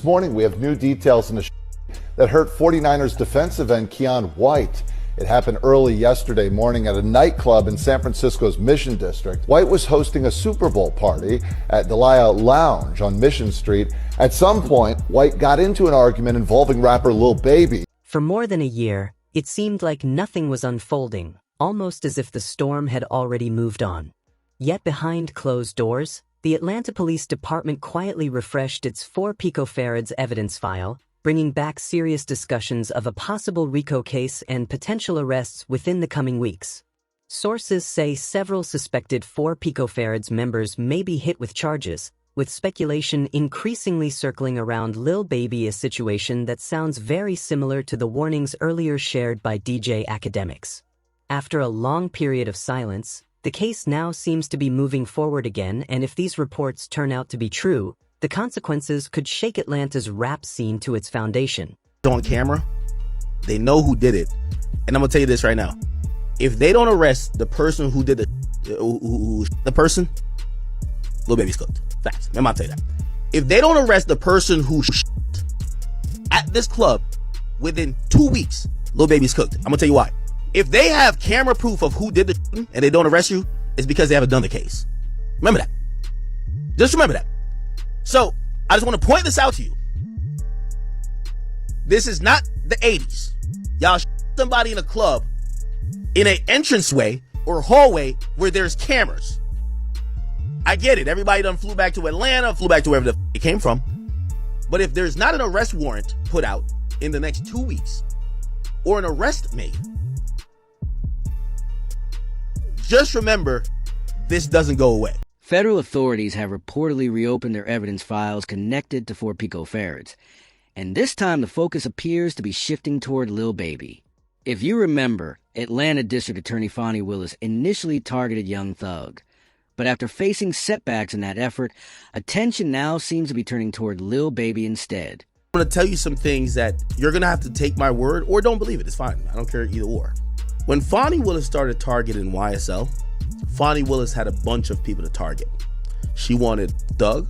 This morning, we have new details in a that hurt 49ers defensive end Keion White. It happened early yesterday morning at a nightclub in San Francisco's Mission District. White was hosting a Super Bowl party at Delia Lounge on Mission Street. At some point, White got into an argument involving rapper Lil Baby. For more than a year, it seemed like nothing was unfolding, almost as if the storm had already moved on. Yet behind closed doors, the Atlanta Police Department quietly refreshed its 4 picofarads evidence file, bringing back serious discussions of a possible RICO case and potential arrests within the coming weeks. Sources say several suspected 4 picofarads members may be hit with charges, with speculation increasingly circling around Lil Baby, a situation that sounds very similar to the warnings earlier shared by DJ Academics. After a long period of silence, the case now seems to be moving forward again, and if these reports turn out to be true, the consequences could shake Atlanta's rap scene to its foundation. On camera, they know who did it. And I'm gonna tell you this right now. If they don't arrest the person who did the person, Lil Baby's cooked. Facts. I'm gonna tell you that. If they don't arrest the person who at this club within 2 weeks, Lil Baby's cooked. I'm gonna tell you why. If they have camera proof of who did the and they don't arrest you, it's because they haven't done the case. Remember that. Just remember that. So, I just want to point this out to you. This is not the 80s. Y'all somebody in a club in an entranceway or hallway where there's cameras. I get it. Everybody done flew back to Atlanta, flew back to wherever it came from. But if there's not an arrest warrant put out in the next 2 weeks or an arrest made, just remember, this doesn't go away. Federal authorities have reportedly reopened their evidence files connected to 4 picofarads, and this time the focus appears to be shifting toward Lil Baby. If you remember, Atlanta District Attorney Fonnie Willis initially targeted Young Thug, but after facing setbacks in that effort, attention now seems to be turning toward Lil Baby instead. I'm going to tell you some things that you're going to have to take my word or don't believe it. It's fine. I don't care either or. When Fonnie Willis started targeting YSL, Fonnie Willis had a bunch of people to target. She wanted Thug.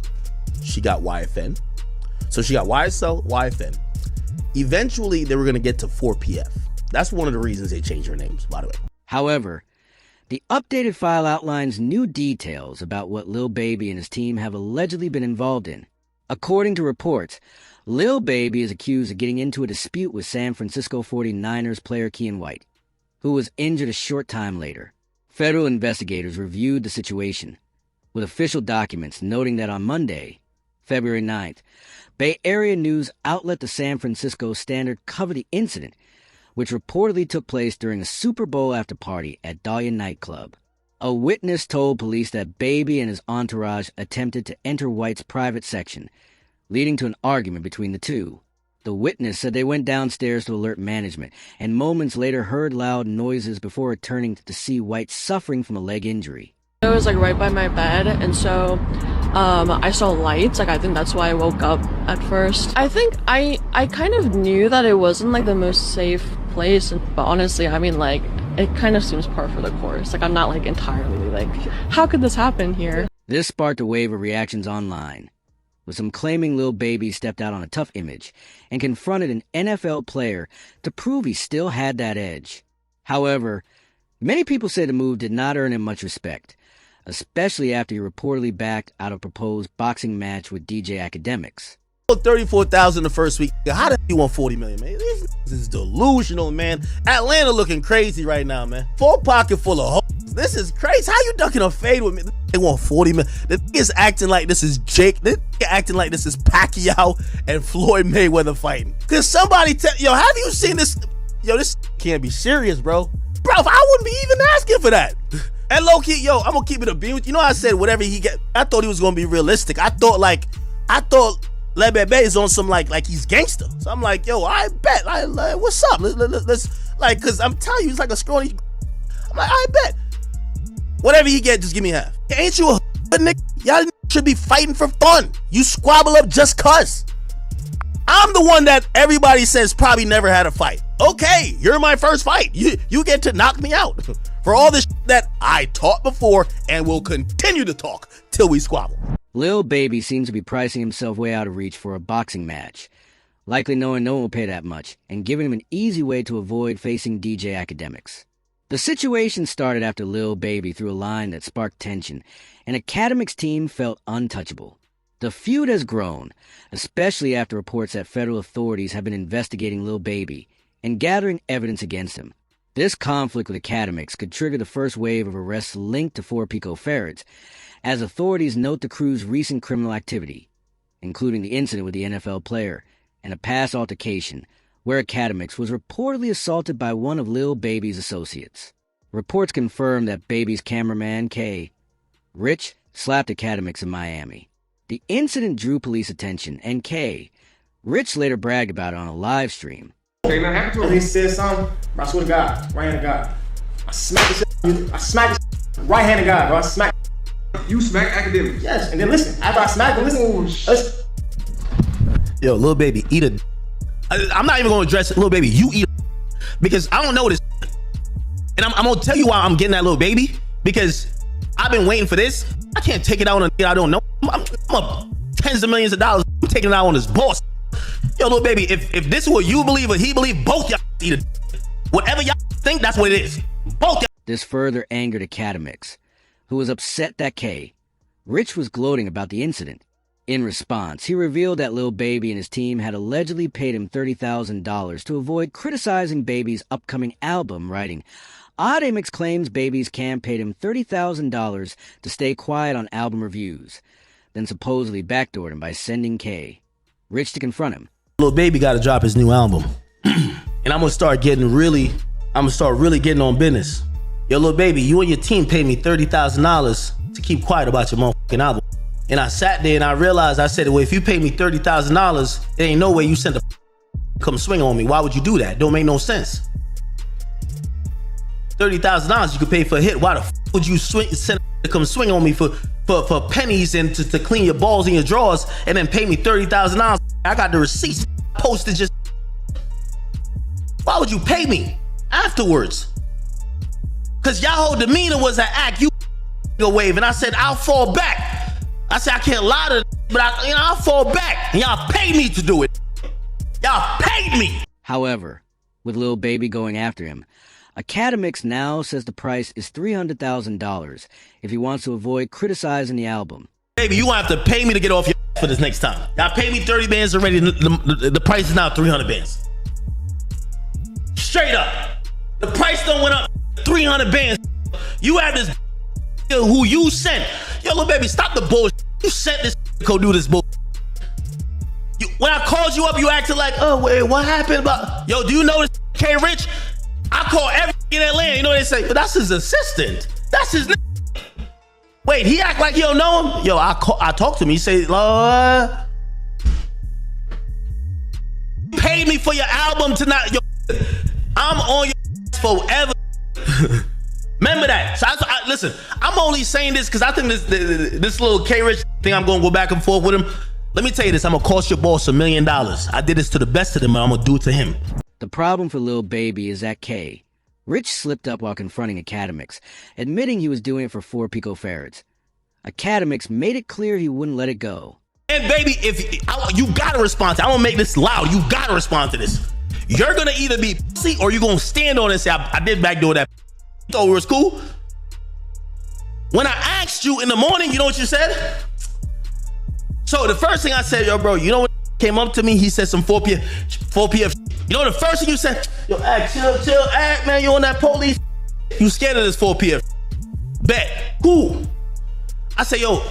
She got YFN. So she got YSL, YFN. Eventually, they were going to get to 4PF. That's one of the reasons they changed their names, by the way. However, the updated file outlines new details about what Lil Baby and his team have allegedly been involved in. According to reports, Lil Baby is accused of getting into a dispute with San Francisco 49ers player Keion White, who was injured a short time later. Federal investigators reviewed the situation, with official documents noting that on Monday, February 9th, Bay Area news outlet the San Francisco Standard covered the incident, which reportedly took place during a Super Bowl after party at Dahlia nightclub. A witness told police that Baby and his entourage attempted to enter White's private section, leading to an argument between the two. The witness said they went downstairs to alert management, and moments later heard loud noises before returning to see White suffering from a leg injury. It was right by my bed, and so I saw lights. I think that's why I woke up at first. I think I kind of knew that it wasn't the most safe place, but honestly, it kind of seems par for the course. I'm not entirely how could this happen here? This sparked a wave of reactions online, with some claiming Lil Baby stepped out on a tough image and confronted an NFL player to prove he still had that edge. However, many people say the move did not earn him much respect, especially after he reportedly backed out a proposed boxing match with DJ Academics. 34,000 the first week. How the you want 40 million, man? This is delusional, man. Atlanta looking crazy right now, man. Full pocket full of hoes. This is crazy. How you ducking a fade with me? They want 40 million. The is acting like this is Jake. This acting like this is Pacquiao and Floyd Mayweather fighting. Cause somebody yo, have you seen this? Yo, this can't be serious, bro. Bro, I wouldn't be even asking for that. And low key, yo, I'm gonna keep it a beam with you. Know, I said whatever he get. I thought he was gonna be realistic. I thought Lil Baby is on some like he's gangster. So I'm like, yo, I bet. What's up? Let's cause I'm telling you, he's like a scrawny. I'm like, I bet. Whatever he get, just give me half. Ain't you a nigga? Y'all should be fighting for fun. You squabble up just cuz. I'm the one that everybody says probably never had a fight. Okay, you're my first fight. You get to knock me out for all this that I taught before and will continue to talk till we squabble. Lil Baby seems to be pricing himself way out of reach for a boxing match, likely knowing no one will pay that much, and giving him an easy way to avoid facing DJ Academics. The situation started after Lil Baby threw a line that sparked tension, and Academics' team felt untouchable. The feud has grown, especially after reports that federal authorities have been investigating Lil Baby and gathering evidence against him. This conflict with Academics could trigger the first wave of arrests linked to 4 Pico Ferrets, as authorities note the crew's recent criminal activity, including the incident with the NFL player and a past altercation where Academics was reportedly assaulted by one of Lil Baby's associates. Reports confirm that Baby's cameraman, K. Rich, slapped Academics in Miami. The incident drew police attention, and K. Rich later bragged about it on a live stream. Okay, now happened to him. He said something, bro, I swear to God, right hand of God. I smacked the shit. I smacked the shit. Right hand of God, bro. I smacked. You smacked Academics? Yes, and then listen, after I smacked him, listen. Yo, Lil Baby, eat a. I'm not even gonna address it, Lil Baby. You eat a, because I don't know this, and I'm gonna tell you why I'm getting that Lil Baby, because I've been waiting for this. I can't take it out on a nigga I don't know. I'm up tens of millions of dollars. I'm taking it out on this boss. Yo, Lil Baby, if this is what you believe or he believe, both y'all eat a. Whatever y'all think, that's what it is. Both y'all. This further angered Academics, who was upset that K. Rich was gloating about the incident. In response, he revealed that Lil Baby and his team had allegedly paid him $30,000 to avoid criticizing Baby's upcoming album, writing, Academics claims Baby's camp paid him $30,000 to stay quiet on album reviews, then supposedly backdoored him by sending K. Rich to confront him. Lil Baby got to drop his new album. And I'm going to start really getting on business. Yo, Lil Baby, you and your team paid me $30,000 to keep quiet about your motherfucking album. And I sat there and I realized, I said, well, if you paid me $30,000, there ain't no way you sent a come swing on me. Why would you do that? Don't make no sense. $30,000 you could pay for a hit. Why the would you send to come swing on me for pennies and to clean your balls in your drawers and then pay me $30,000? I got the receipts posted just. Why would you pay me afterwards? Because y'all whole demeanor was an act. You a wave, and I said, I'll fall back. I said, I can't lie to but I'll fall back. And y'all paid me to do it. Y'all paid me. However, with Lil Baby going after him, Academics now says the price is $300,000 if he wants to avoid criticizing the album. Baby, you won't have to pay me to get off your for this next time. Y'all paid me 30 bands already. The price is now 300 bands. Straight up. The price done went up 300 bands. You have this who you sent. Yo, Lil Baby, stop the bullshit. You sent this to go do this bullshit. When I called you up, you acted like, oh, wait, what happened about? Yo, do you know this K Rich? I call every in Atlanta. You know what they say? But that's his assistant. That's his Wait, he act like you don't know him? Yo, I talked to him. He say, Lord, paid me for your album tonight. Yo, I'm on your forever. Remember that. So listen, I'm only saying this because I think this little K-Rich thing, I'm going to go back and forth with him. Let me tell you this. I'm going to cost your boss $1 million. I did this to the best of them, and I'm going to do it to him. The problem for Lil Baby is that K. Rich slipped up while confronting Academics, admitting he was doing it for 4 Pico Ferrets. Academics made it clear he wouldn't let it go. And baby, you got to respond to it. I'm going to make this loud. You got to respond to this. You're going to either be pussy or you're going to stand on it and say, I did backdoor that. You thought it was cool? When I asked you in the morning, you know what you said? So the first thing I said, yo, bro, you know what came up to me? He said some 4 PF. You know the first thing you said? Yo, act, chill, act, man. You on that police? You scared of this 4 PF? Bet. Cool. I say, yo,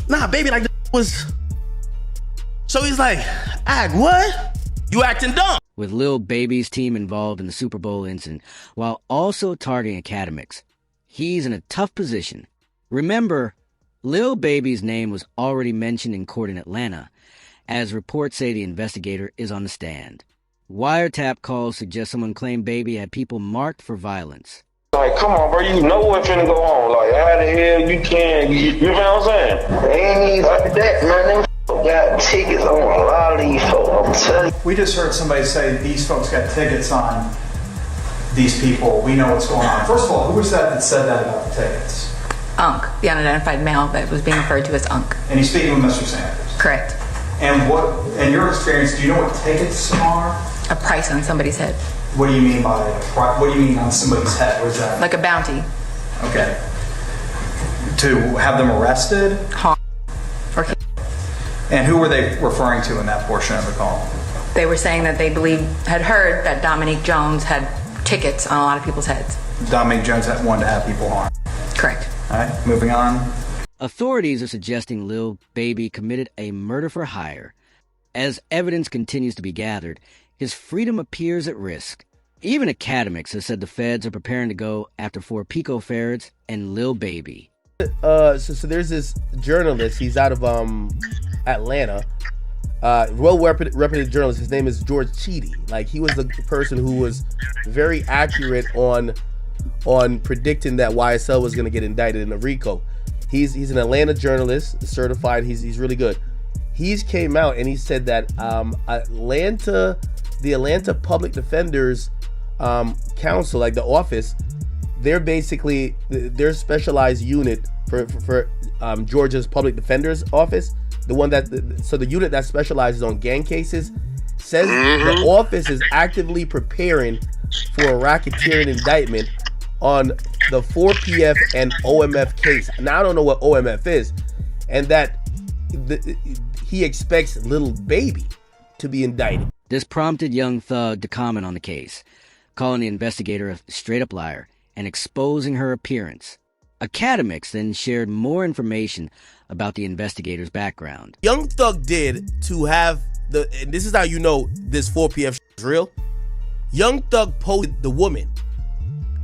nah, baby, like this was. So he's like, act, what? You acting dumb. With Lil Baby's team involved in the Super Bowl incident, while also targeting Academics, he's in a tough position. Remember, Lil Baby's name was already mentioned in court in Atlanta, as reports say the investigator is on the stand. Wiretap calls suggest someone claimed Baby had people marked for violence. Like, come on, bro, you know what's finna go on. Like, how the hell you can, you know what I'm saying? They ain't even like that, man. Them got tickets on a lot of these folks, I'm telling you. We just heard somebody say these folks got tickets on these people. We know what's going on. First of all, who was that said that about the tickets? Unc, the unidentified male that was being referred to as Unc. And he's speaking with Mr. Sanders. Correct. And what, in your experience, do you know what tickets are? A price on somebody's head. What do you mean by what do you mean on somebody's head? What is that? Like a bounty. Okay. To have them arrested? Or and who were they referring to in that portion of the call? they were saying that they had heard that Dominique Jones had tickets on a lot of people's heads. Dominique Jones had wanted to have people harmed. Correct. All right, moving on. Authorities are suggesting Lil Baby committed a murder for hire. As evidence continues to be gathered, his freedom appears at risk. Even Academics has said the feds are preparing to go after 4 Pico Ferrets and Lil Baby. So there's this journalist. He's out of Atlanta. Well-reputed journalist. His name is George Cheedy. Like, he was the person who was very accurate on predicting that YSL was going to get indicted in a RICO. He's an Atlanta journalist, certified. He's really good. He's came out and he said that the Atlanta Public Defenders Council, like the office, they're basically their specialized unit for Georgia's Public Defender's Office. The unit that specializes on gang cases says the office is actively preparing for a racketeering indictment on the 4PF and OMF case. Now, I don't know what OMF is, and that he expects Lil Baby to be indicted. This prompted Young Thug to comment on the case, calling the investigator a straight-up liar and exposing her appearance. Academics then shared more information about the investigator's background. Young Thug did to have and this is how you know this 4PF is real. Young Thug posted the woman.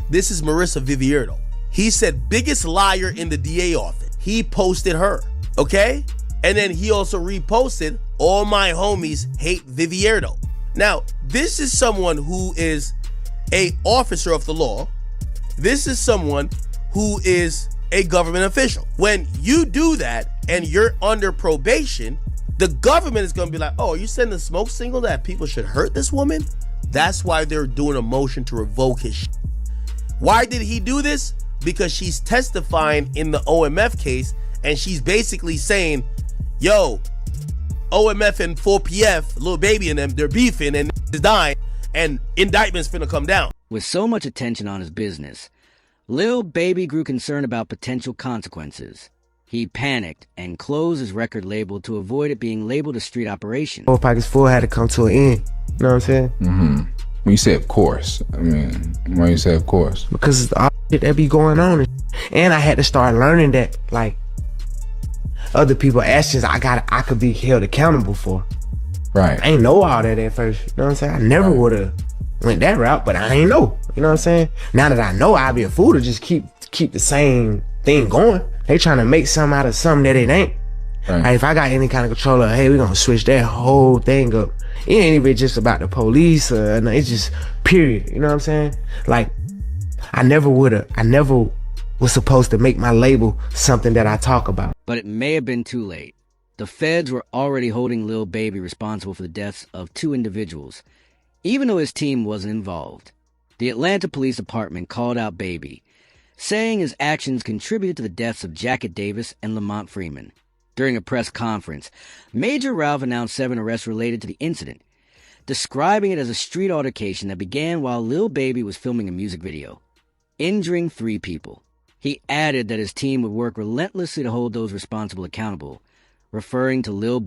This is Marissa Vivierdo. He said, biggest liar in the DA office. He posted her, okay? And then he also reposted, all my homies hate Vivierdo. Now, this is someone who is a officer of the law. This is someone who is a government official. When you do that and you're under probation, the government is going to be like, oh, are you sending a smoke signal that people should hurt this woman? That's why they're doing a motion to revoke his shit. Why did he do this? Because she's testifying in the OMF case, and she's basically saying, yo, OMF and 4PF, Lil Baby and them, they're beefing and is dying, and indictment's finna come down. With so much attention on his business, Lil Baby grew concerned about potential consequences. He panicked and closed his record label to avoid it being labeled a street operation. 4 Pockets 4 had to come to an end. You know what I'm saying? Mm-hmm. When you say of course, I mean, why you say of course? Because it's all shit that be going on. And I had to start learning that, like, other people's actions I could be held accountable for. Right. I ain't know all that at first. You know what I'm saying? I never would have went that route, but I ain't know. You know what I'm saying? Now that I know, I'd be a fool to just keep the same thing going. They trying to make something out of something that it ain't. Right. Like, if I got any kind of control of, hey, we're gonna switch that whole thing up. It ain't even just about the police, it's just period. You know what I'm saying? Like, I never was supposed to make my label something that I talk about. But it may have been too late. The feds were already holding Lil Baby responsible for the deaths of 2 individuals, even though his team wasn't involved. The Atlanta Police Department called out Baby, saying his actions contributed to the deaths of Jacket Davis and Lamont Freeman. During a press conference, Major Ralph announced 7 arrests related to the incident, describing it as a street altercation that began while Lil Baby was filming a music video, injuring 3 people. He added that his team would work relentlessly to hold those responsible accountable, referring to Lil Baby